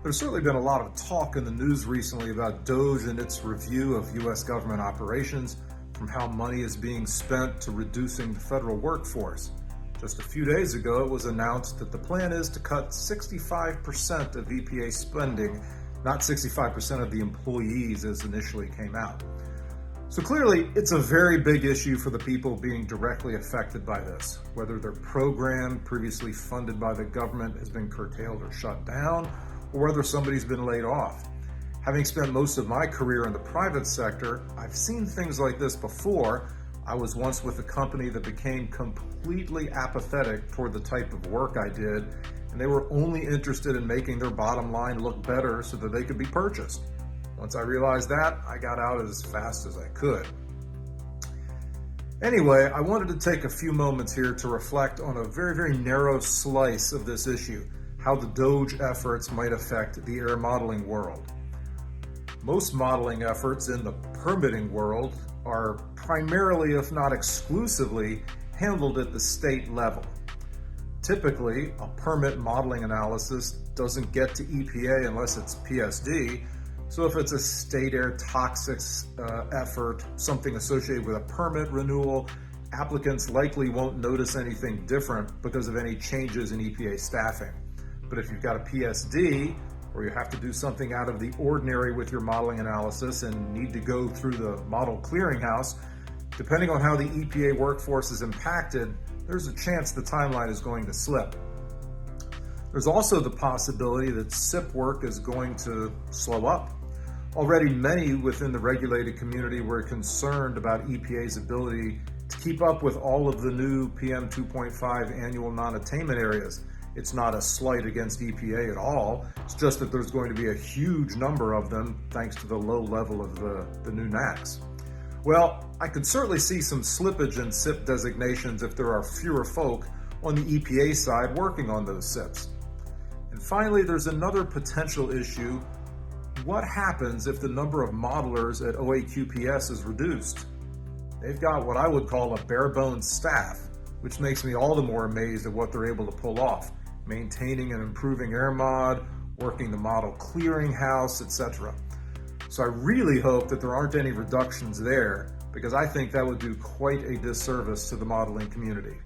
There's certainly been a lot of talk in the news recently about DOGE and its review of U.S. government operations, from how money is being spent to reducing the federal workforce. Just a few days ago, it was announced that the plan is to cut 65% of EPA spending, not 65% of the employees as initially came out. So clearly, it's a very big issue for the people being directly affected by this, whether their program previously funded by the government has been curtailed or shut down, or whether somebody's been laid off. Having spent most of my career in the private sector, I've seen things like this before. I was once with a company that became completely apathetic toward the type of work I did, and they were only interested in making their bottom line look better so that they could be purchased. Once I realized that, I got out as fast as I could. Anyway, I wanted to take a few moments here to reflect on a very, very narrow slice of this issue, how the DOGE efforts might affect the air modeling world. Most modeling efforts in the permitting world are primarily, if not exclusively, handled at the state level. Typically, a permit modeling analysis doesn't get to EPA unless it's PSD, so if it's a state air toxics effort, something associated with a permit renewal, applicants likely won't notice anything different because of any changes in EPA staffing. But if you've got a PSD, or you have to do something out of the ordinary with your modeling analysis and need to go through the model clearinghouse, depending on how the EPA workforce is impacted, there's a chance the timeline is going to slip. There's also the possibility that SIP work is going to slow up. Already many within the regulated community were concerned about EPA's ability to keep up with all of the new PM 2.5 annual non-attainment areas. It's not a slight against EPA at all. It's just that there's going to be a huge number of them thanks to the low level of the new NACs. Well, I could certainly see some slippage in SIP designations if there are fewer folk on the EPA side working on those SIPs. And finally, there's another potential issue. What happens if the number of modelers at OAQPS is reduced? They've got what I would call a bare bones staff, which makes me all the more amazed at what they're able to pull off, maintaining and improving AirMod, working the model clearinghouse, etc. So I really hope that there aren't any reductions there, because I think that would do quite a disservice to the modeling community.